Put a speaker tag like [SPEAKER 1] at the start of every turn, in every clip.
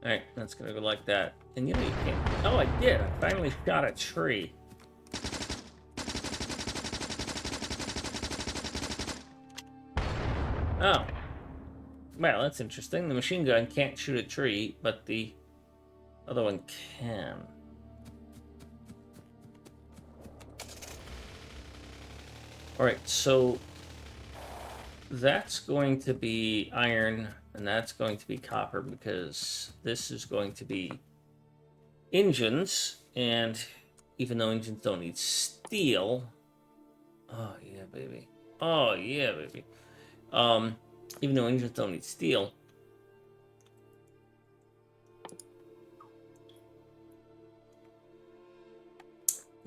[SPEAKER 1] Alright, that's gonna go like that. And you know you can't... Oh, I did! I finally shot a tree. Oh. Well, that's interesting. The machine gun can't shoot a tree, but the other one can. Alright, so that's going to be iron, and that's going to be copper, because this is going to be engines, and even though engines don't need steel... Oh, yeah, baby. Oh, yeah, baby. Even though engines don't need steel,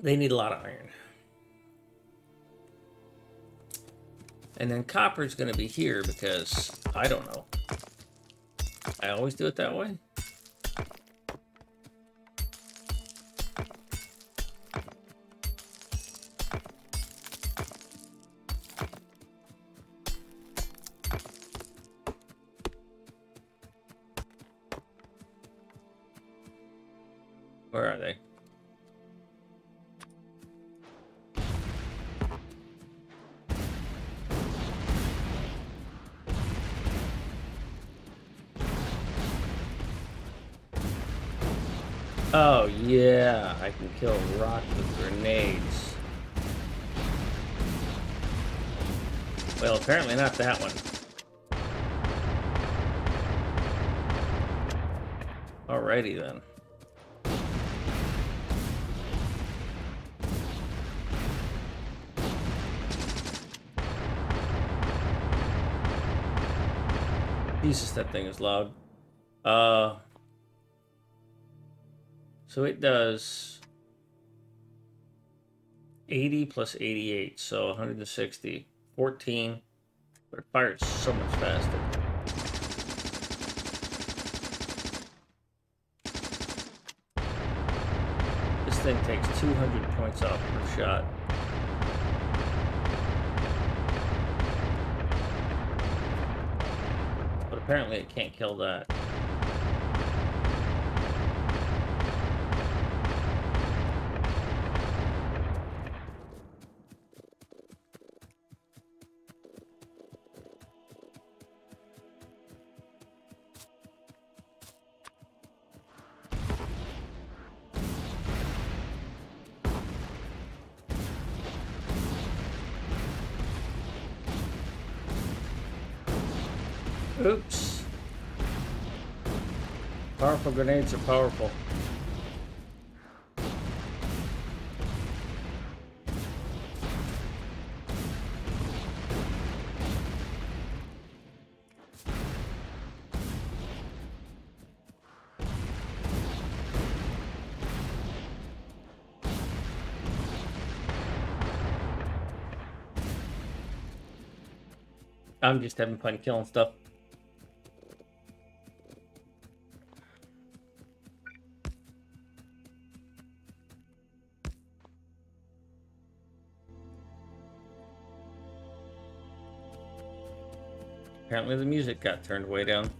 [SPEAKER 1] they need a lot of iron. And then copper is going to be here because, I don't know. I always do it that way. Where are they? Oh, yeah. I can kill rocks with grenades. Well, apparently not that one. Alrighty then. Jesus, that thing is loud. So it does 80 plus 88, so 160. 14, but it fires so much faster. This thing takes 200 points off per shot. But apparently it can't kill that. Oops. Powerful grenades are powerful. I'm just having fun killing stuff. Apparently the music got turned way down.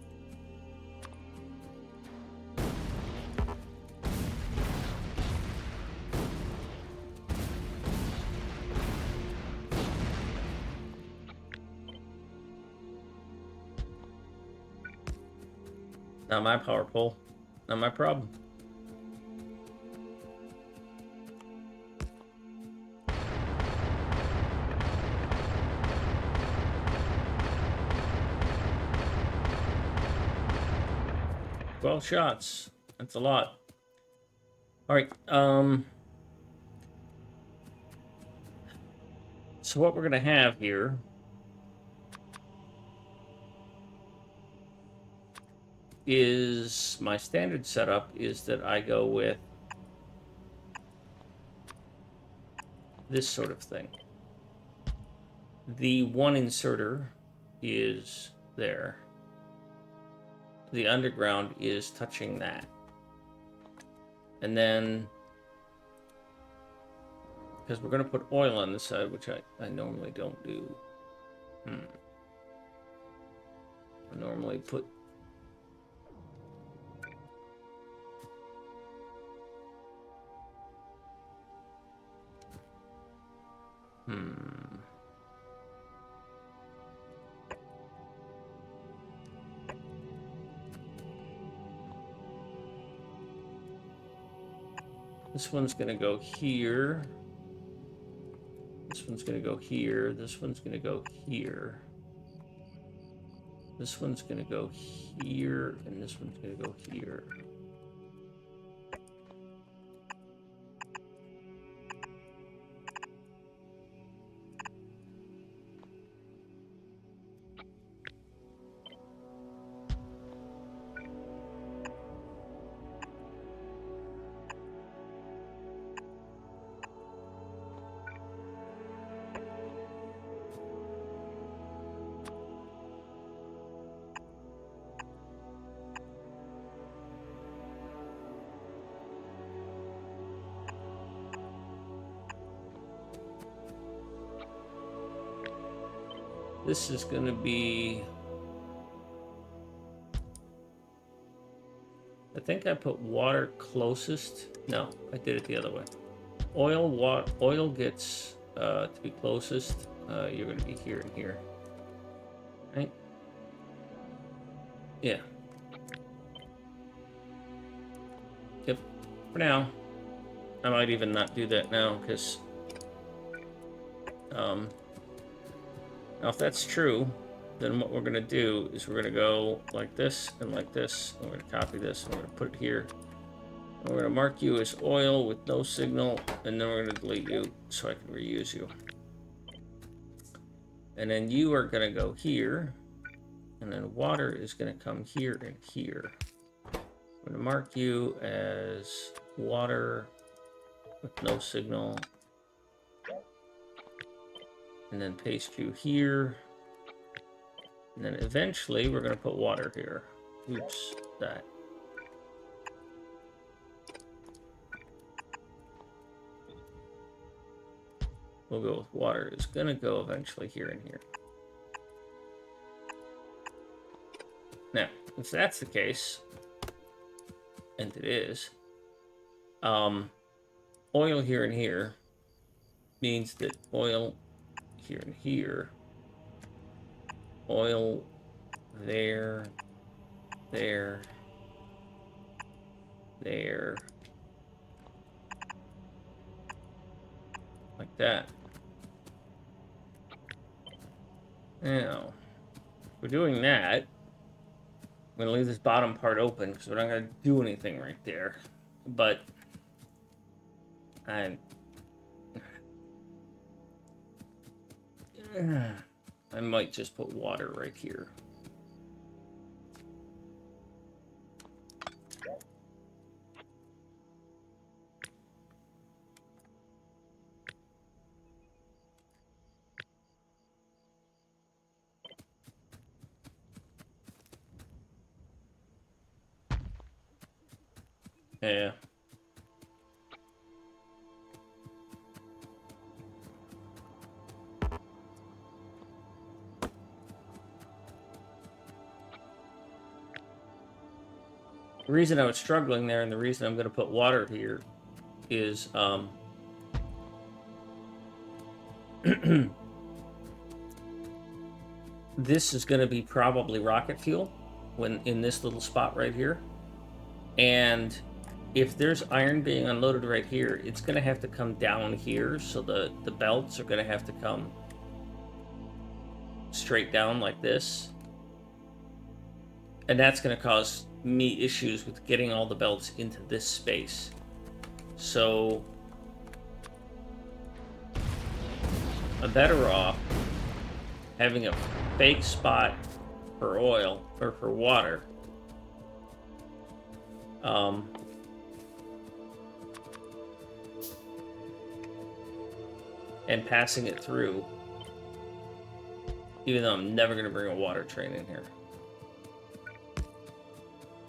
[SPEAKER 1] Not my power pole. Not my problem. Well, shots. That's a lot. All right. So what we're gonna have here is my standard setup is that I go with this sort of thing. The one inserter is there. The underground is touching that. And then, because we're going to put oil on this side, which I normally don't do. I normally put Hmm. This one's gonna go here. This one's gonna go here. This one's gonna go here. This one's gonna go here, and this one's gonna go here. This is going to be... I think I put water closest. No, I did it the other way. Oil gets to be closest. You're going to be here and here. Right? Yeah. Yep. For now. I might even not do that now, because... now, if that's true, then what we're going to do is we're going to go like this and like this. And we're going to copy this and we're going to put it here. And we're going to mark you as oil with no signal. And then we're going to delete you so I can reuse you. And then you are going to go here. And then water is going to come here and here. I'm going to mark you as water with no signal. And then paste you here. And then eventually we're going to put water here. Oops, that. We'll go with water. It's going to go eventually here and here. Now, if that's the case, and it is, oil here and here means that oil here and here, oil there, there, there, like that. Now, if we're doing that, I'm going to leave this bottom part open because we're not going to do anything right there. But I might just put water right here. Yeah. The reason I was struggling there and the reason I'm going to put water here is this is going to be probably rocket fuel when in this little spot right here. And if there's iron being unloaded right here, it's going to have to come down here. So the belts are going to have to come straight down like this. And that's going to cause me issues with getting all the belts into this space. So I'm better off having a fake spot for oil or for water. And passing it through, even though I'm never going to bring a water train in here.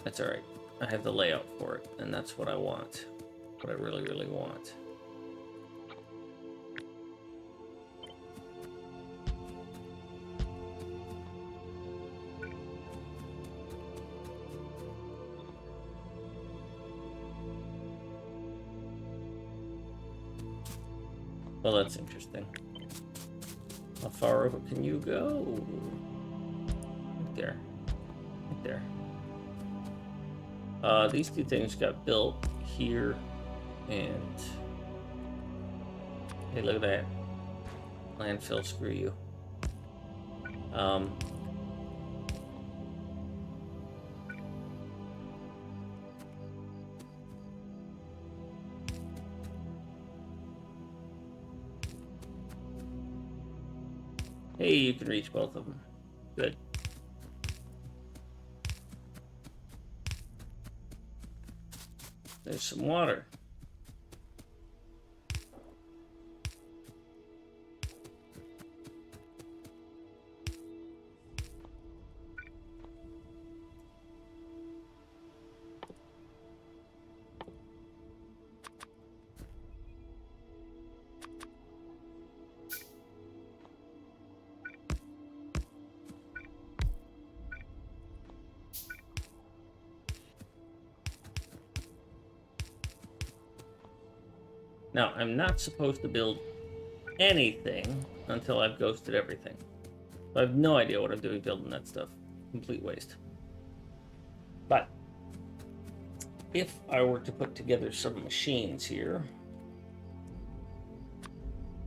[SPEAKER 1] That's all right. I have the layout for it, and that's what I want. What I really, really want. Well, that's interesting. How far over can you go? Right there. Right there. These two things got built here, and hey, look at that. Landfill, screw you. Hey, you can reach both of them. Good. There's some water. Now, I'm not supposed to build anything until I've ghosted everything. I have no idea what I'm doing building that stuff. Complete waste. But if I were to put together some machines here,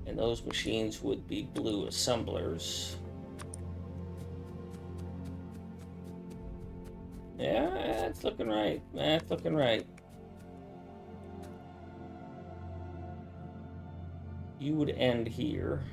[SPEAKER 1] and those machines would be blue assemblers. Yeah, that's looking right. That's looking right. You would end here.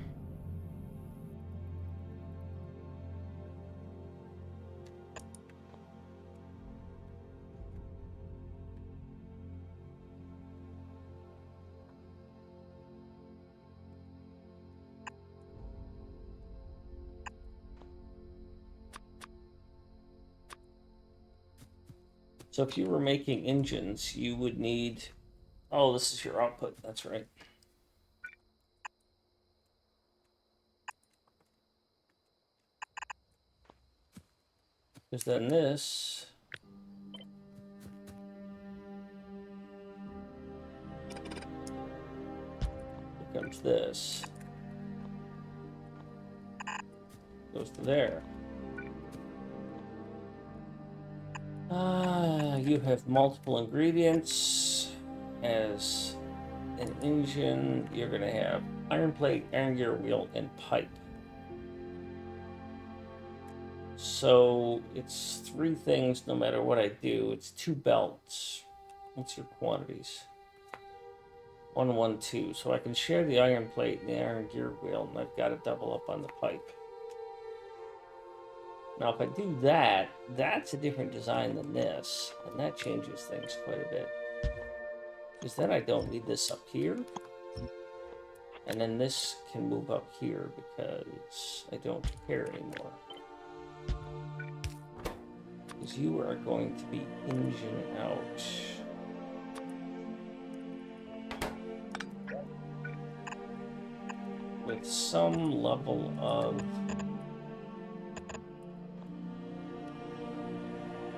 [SPEAKER 1] So if you were making engines, you would need... Oh, this is your output. That's right. Because then this... becomes this. Goes to there. You have multiple ingredients. As an engine, you're going to have iron plate, iron gear wheel, and pipe. So it's 3 things no matter what I do. It's 2 belts. What's your quantities? 1, 1, 2. So I can share the iron plate and the iron gear wheel, and I've got to double up on the pipe. Now, if I do that, that's a different design than this, and that changes things quite a bit. Because then I don't need this up here, and then this can move up here because I don't care anymore. Because you are going to be engine out. With some level of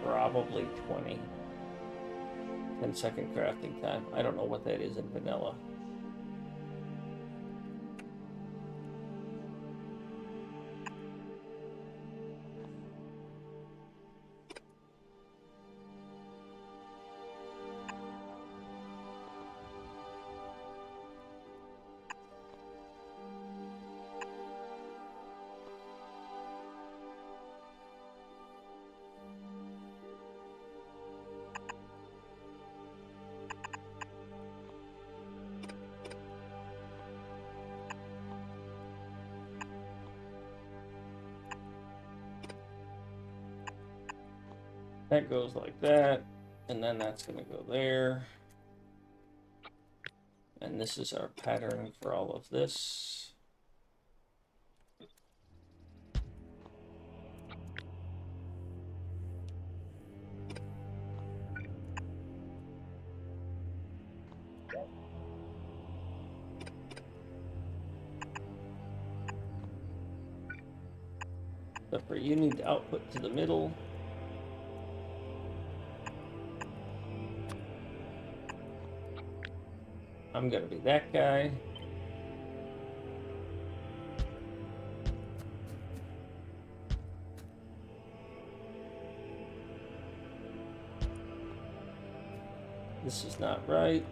[SPEAKER 1] probably 20. 10-second crafting time. I don't know what that is in vanilla. That goes like that, and then that's going to go there. And this is our pattern for all of this. Except for you need to output to the middle. I'm going to be that guy. This is not right.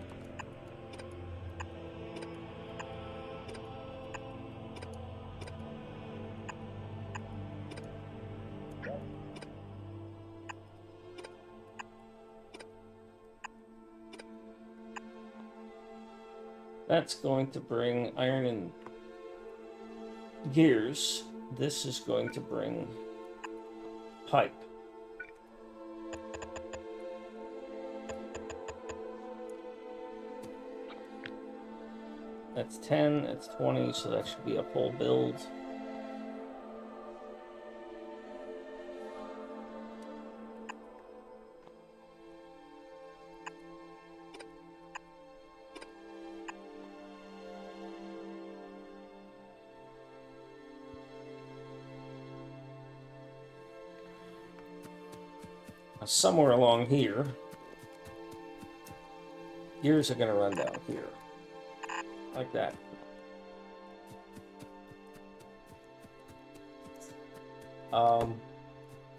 [SPEAKER 1] That's going to bring iron and gears. This is going to bring pipe. That's 10, that's 20, so that should be a full build. Somewhere along here, gears are going to run down here, like that.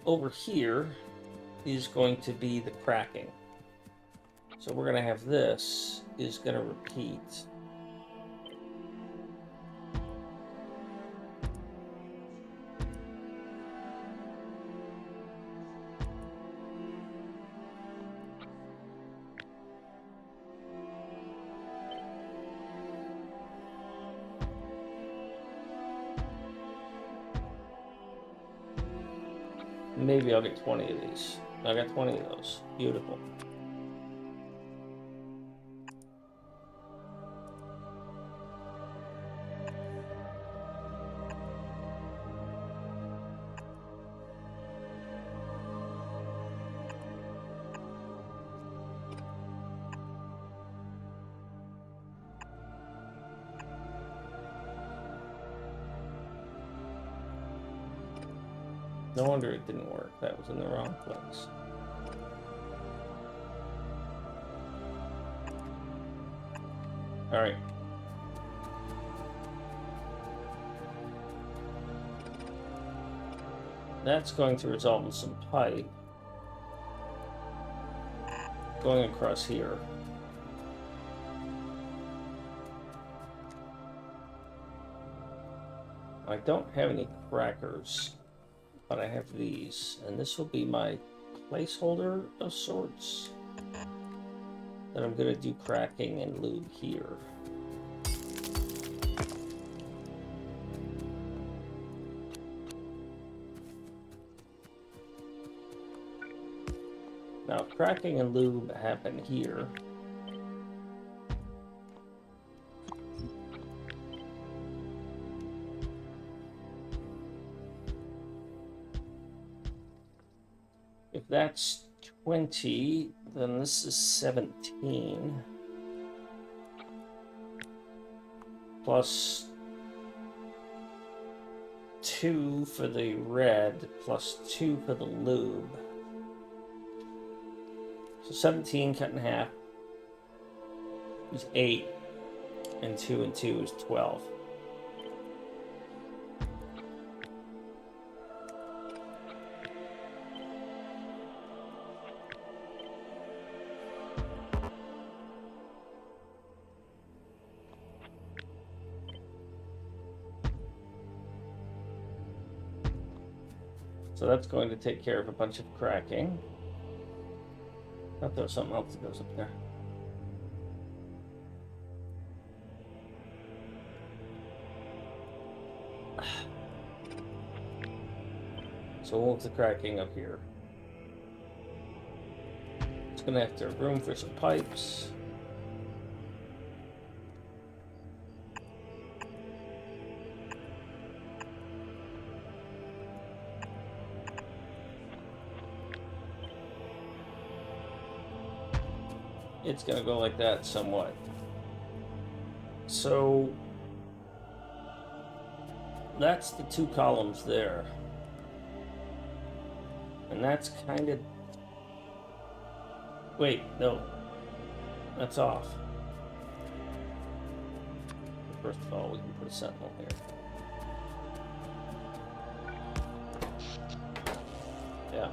[SPEAKER 1] Over here is going to be the cracking. So we're going to have this is going to repeat. Maybe I'll get 20 of these. I got 20 of those. Beautiful. No wonder it didn't work. That was in the wrong place. All right. That's going to result in some pipe going across here. I don't have any crackers, but I have these, and this will be my placeholder of sorts that I'm going to do cracking and lube here. Now, cracking and lube happen here. If that's 20, then this is 17. Plus 2 for the red, plus 2 for the lube. So 17 cut in half is 8, and 2 and 2 is 12. So that's going to take care of a bunch of cracking. I thought there was something else that goes up there. So we'll move the cracking up here. It's going to have to have room for some pipes. It's going to go like that somewhat. So that's the 2 columns there. And that's kind of... Wait, no. That's off. First of all, we can put a sentinel here. Yeah.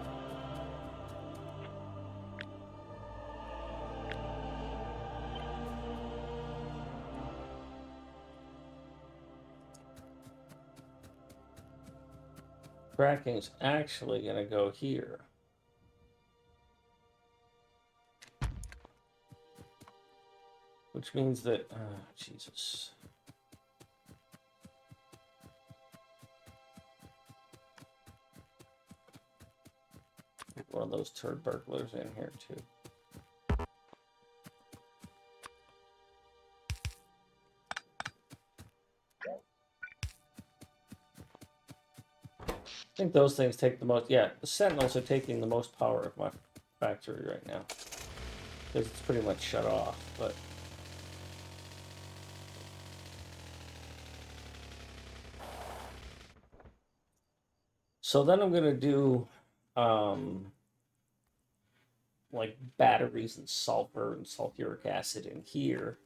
[SPEAKER 1] cracking is actually going to go here. Which means that, Jesus. One of those turd burglars in here too. I think those things take the most. Yeah, the Sentinels are taking the most power of my factory right now because it's pretty much shut off. But so then I'm gonna do like batteries and sulfur and sulfuric acid in here.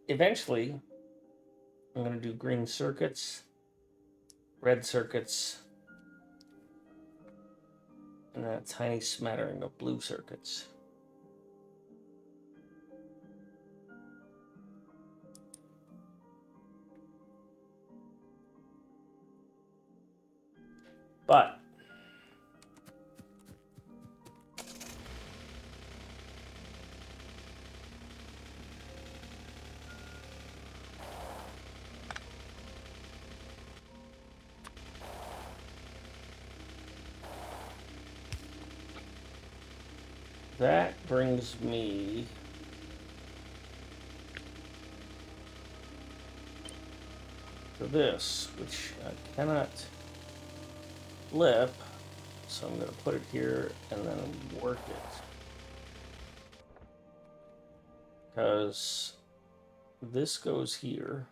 [SPEAKER 1] Eventually, I'm going to do green circuits, red circuits, and then a tiny smattering of blue circuits. But that brings me to this, which I cannot flip, so I'm going to put it here and then work it. Because this goes here.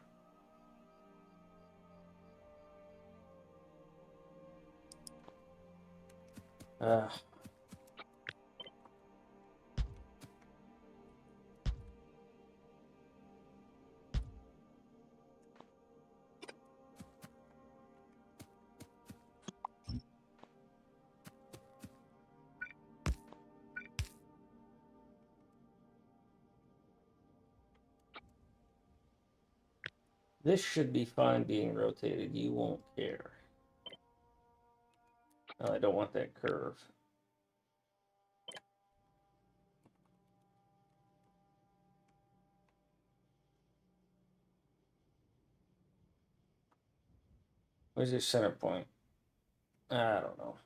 [SPEAKER 1] This should be fine being rotated. You won't care. I don't want that curve. Where's your center point? I don't know.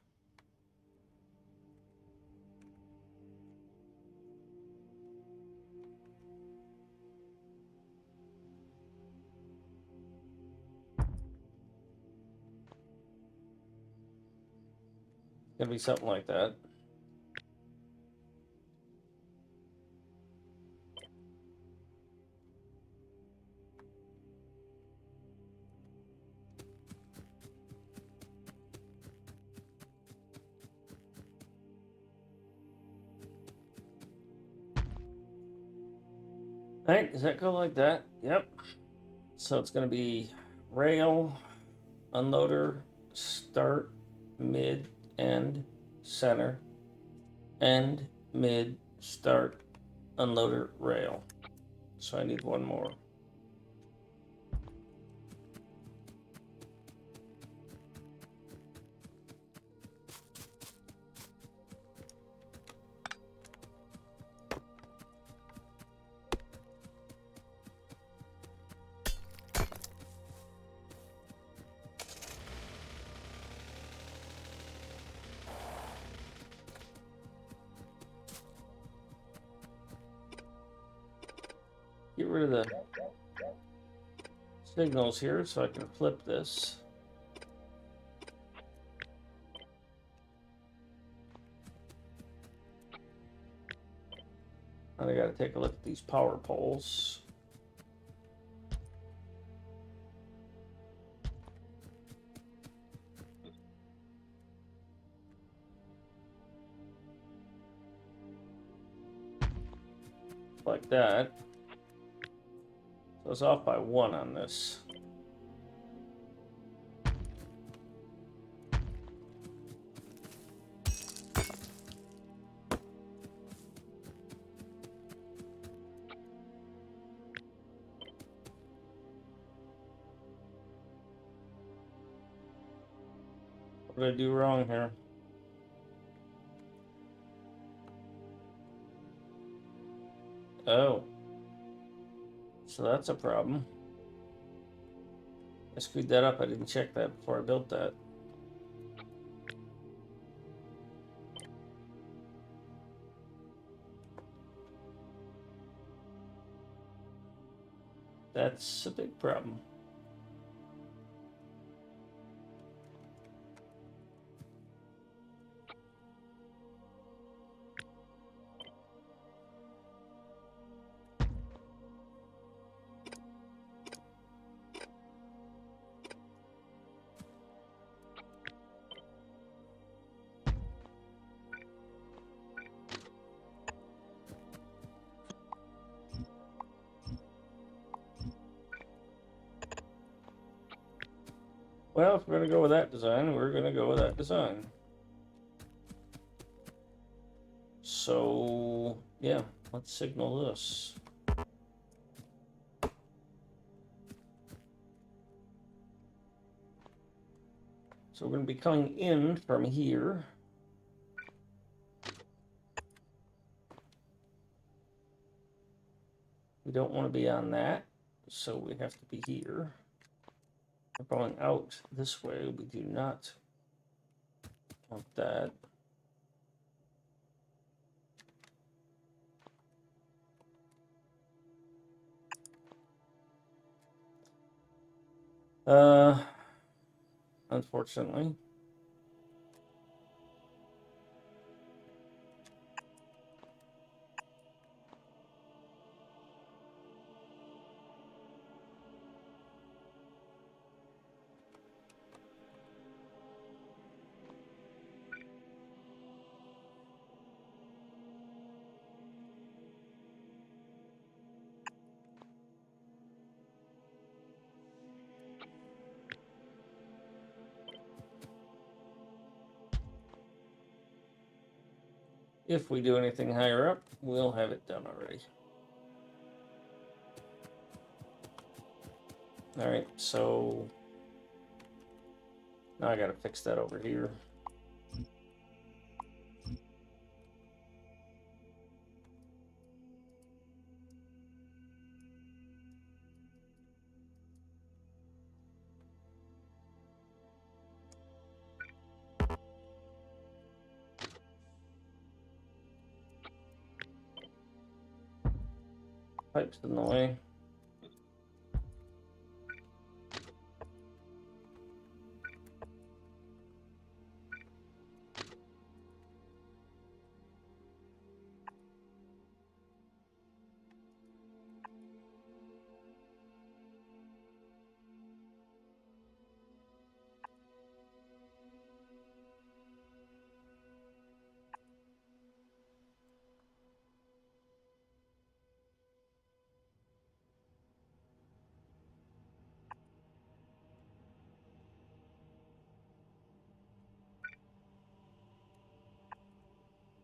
[SPEAKER 1] Gonna be something like that. All right, does that go like that? Yep. So it's gonna be rail, unloader, start, mid, end, center, end, mid, start, unloader, rail. So I need one more. Get rid of the signals here so I can flip this. And I gotta take a look at these power poles. Like that. So it's off by 1 on this. What did I do wrong here? Oh. So that's a problem. I screwed that up. I didn't check that before I built that. That's a big problem. Well, if we're going to go with that design, we're going to go with that design. So, yeah, let's signal this. So we're going to be coming in from here. We don't want to be on that, so we have to be here. We're going out this way. We do not want that. Unfortunately. If we do anything higher up, we'll have it done already. All right, so now I got to fix that over here. Pipes in the way.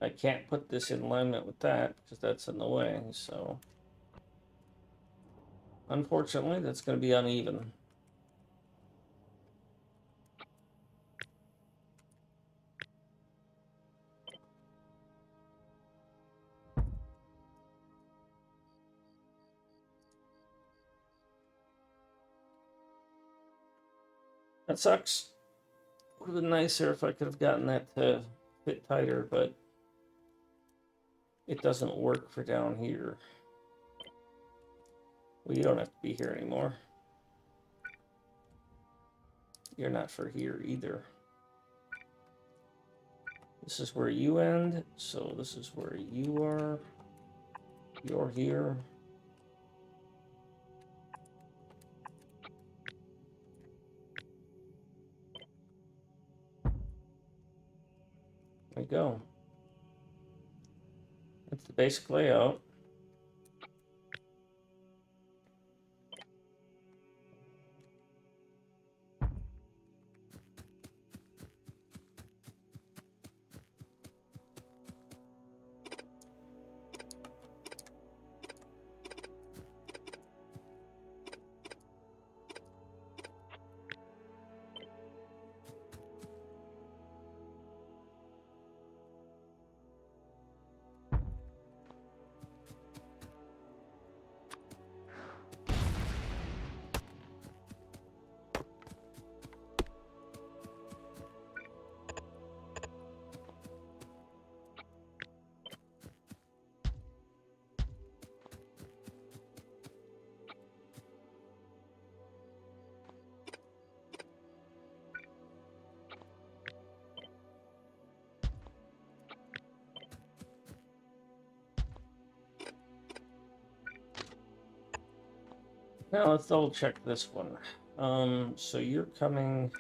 [SPEAKER 1] I can't put this in alignment with that because that's in the way, so unfortunately that's going to be uneven. That sucks. Would have been nicer if I could have gotten that to fit tighter, but it doesn't work for down here. Well, you don't have to be here anymore. You're not for here either. This is where you end, so this is where you are. You're here. There we go. That's the basic layout. Now let's double check this one. So you're coming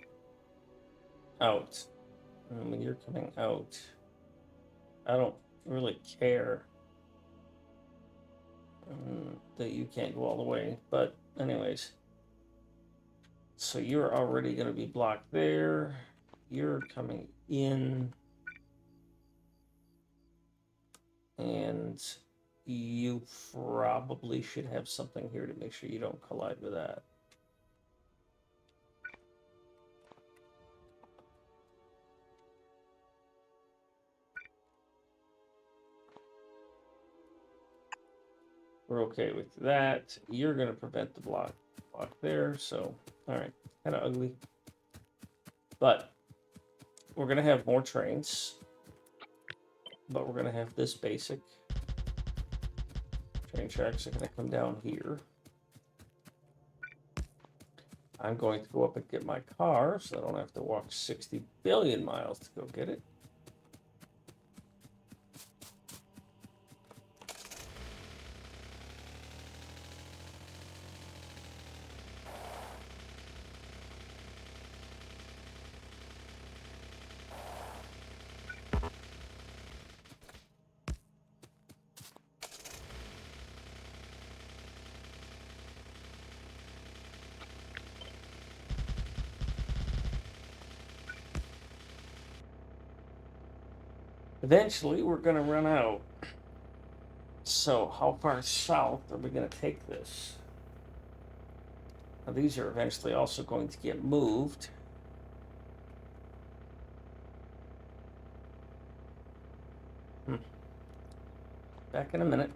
[SPEAKER 1] out. And when you're coming out, I don't really care that you can't go all the way. But anyways, so you're already going to be blocked there. You're coming in. And you probably should have something here to make sure you don't collide with that. We're okay with that. You're going to prevent the block there. So, all right, kind of ugly. But we're going to have more trains. But we're going to have this basic. Train tracks are going to come down here. I'm going to go up and get my car so I don't have to walk 60 billion miles to go get it. Eventually, we're going to run out. So, how far south are we going to take this? Now, these are eventually also going to get moved. Back in a minute.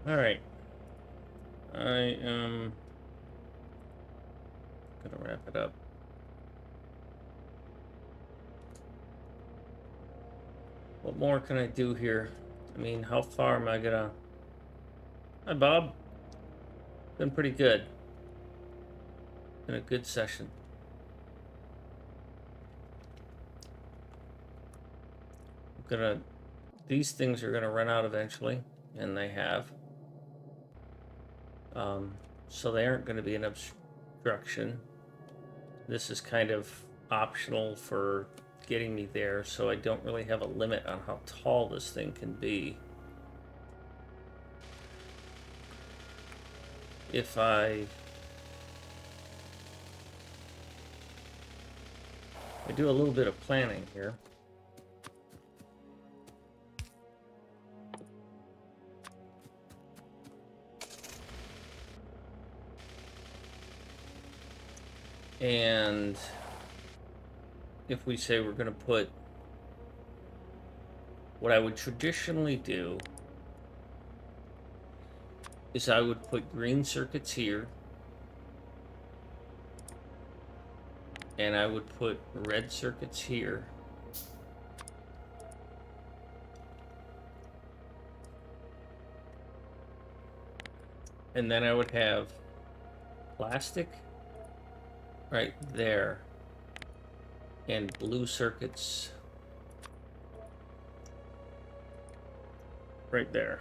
[SPEAKER 1] Alright. I am gonna wrap it up. What more can I do here? I mean, how far am I gonna... Hi, Bob. Been pretty good. Been a good session. I'm gonna... These things are gonna run out eventually, and they have. So they aren't gonna be an obstruction. This is kind of optional for getting me there, so I don't really have a limit on how tall this thing can be. If I do a little bit of planning here. And if we say we're going to put what I would traditionally do is I would put green circuits here, and I would put red circuits here. And then I would have plastic right there and blue circuits right there.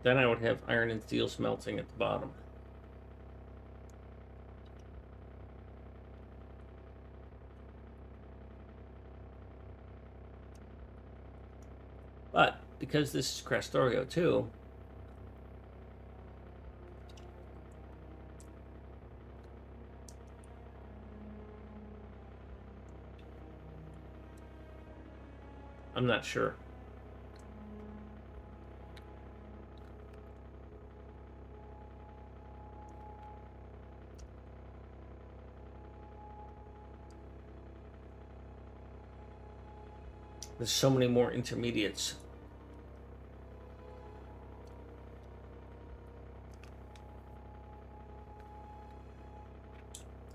[SPEAKER 1] Then I would have iron and steel smelting at the bottom. But because this is Krastorio2, I'm not sure. There's so many more intermediates.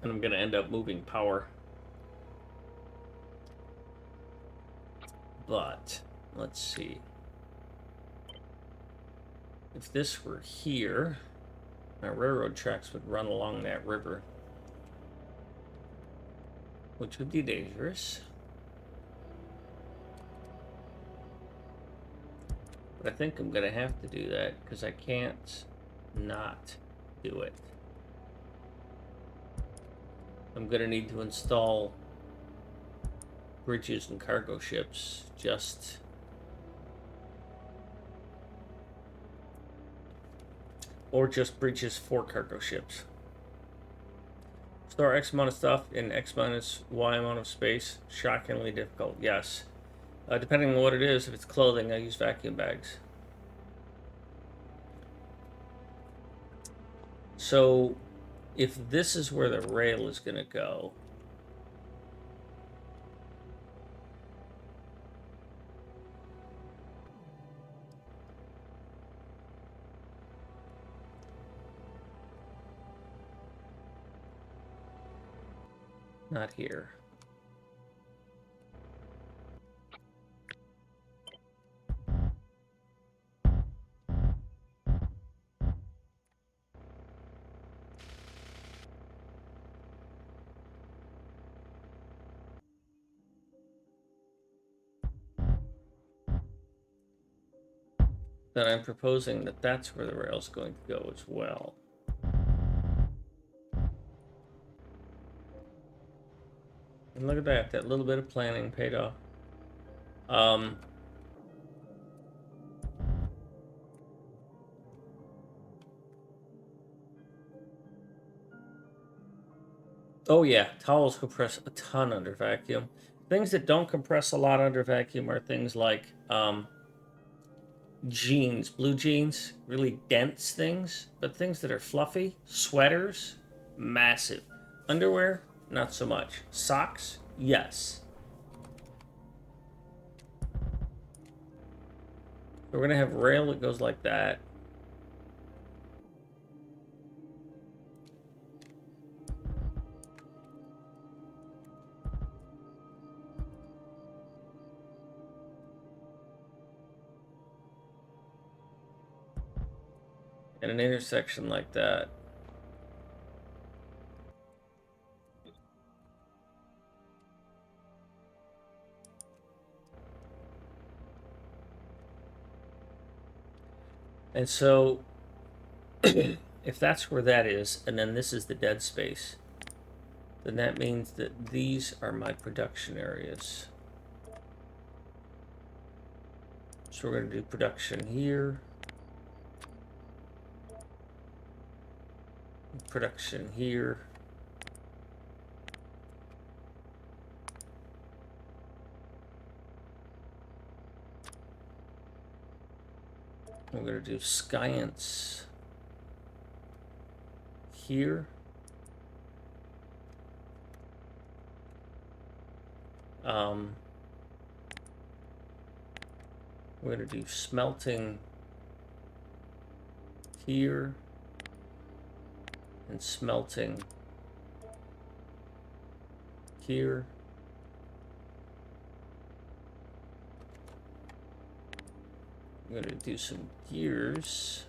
[SPEAKER 1] And I'm going to end up moving power. But, let's see. If this were here, my railroad tracks would run along that river, which would be dangerous. But I think I'm going to have to do that because I can't not do it. I'm going to need to install bridges and cargo ships just or just bridges for cargo ships. Store X amount of stuff in X minus Y amount of space. Shockingly difficult, yes. Depending on what it is, if it's clothing, I use vacuum bags. So, if this is where the rail is going to go, not here. Then I'm proposing that that's where the rail is going to go as well. And look at that, that little bit of planning paid off. Oh yeah, towels compress a ton under vacuum. Things that don't compress a lot under vacuum are things like jeans, blue jeans, really dense things, but things that are fluffy, sweaters, massive. Underwear, not so much. Socks, yes. We're going to have rail that goes like that. And an intersection like that. And so, if that's where that is, and then this is the dead space, then that means that these are my production areas. So we're going to do production here. Production here. We're going to do science here. We're going to do smelting here and smelting here. I'm going to do some gears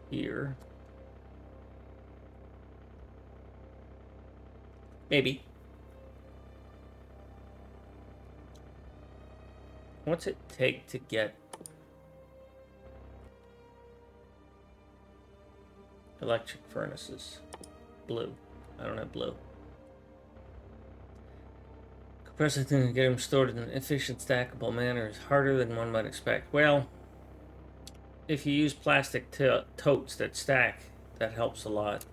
[SPEAKER 1] here. Maybe. What's it take to get electric furnaces? Blue. I don't have blue. Compressing things and get them stored in an efficient, stackable manner is harder than one might expect. Well, if you use plastic totes that stack, that helps a lot.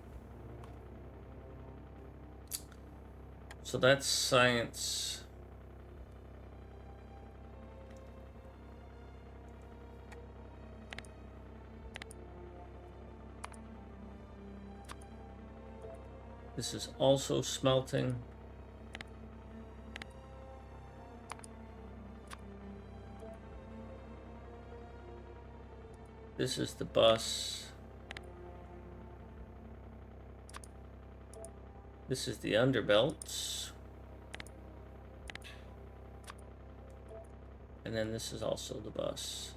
[SPEAKER 1] So that's science. This is also smelting. This is the bus. This is the underbelts. And then this is also the bus.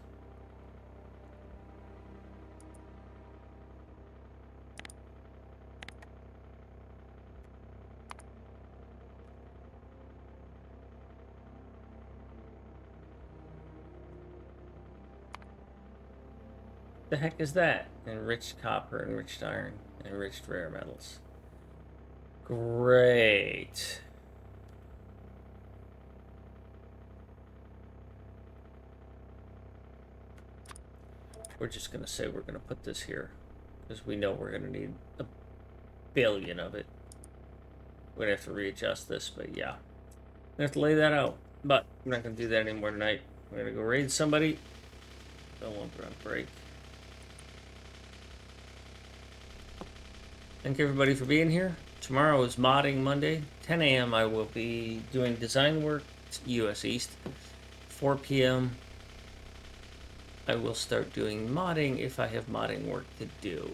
[SPEAKER 1] The heck is that? Enriched copper, enriched iron, enriched rare metals. Great. We're just going to say we're going to put this here because we know we're going to need a billion of it. We're going to have to readjust this, but yeah. We have to lay that out, but we're not going to do that anymore tonight. We're going to go raid somebody. Don't want to run break. Thank everybody for being here. Tomorrow is modding Monday. 10 a.m. I will be doing design work, US East. 4 p.m. I will start doing modding if I have modding work to do.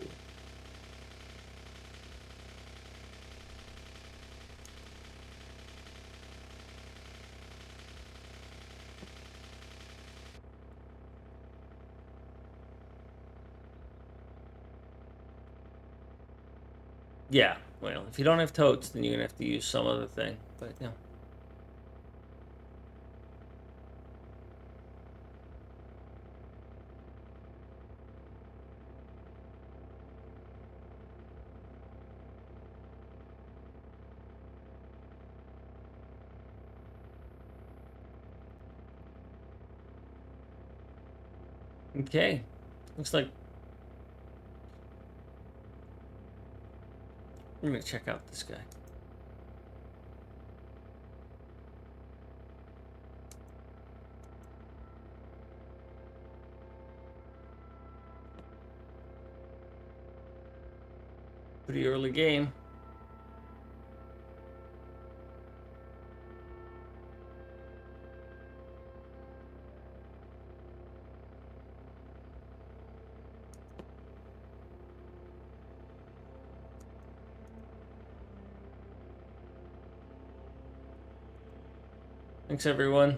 [SPEAKER 1] Yeah, well, if you don't have totes, then you're gonna have to use some other thing. But yeah. Okay, looks like I'm gonna check out this guy. Pretty early game. Thanks, everyone.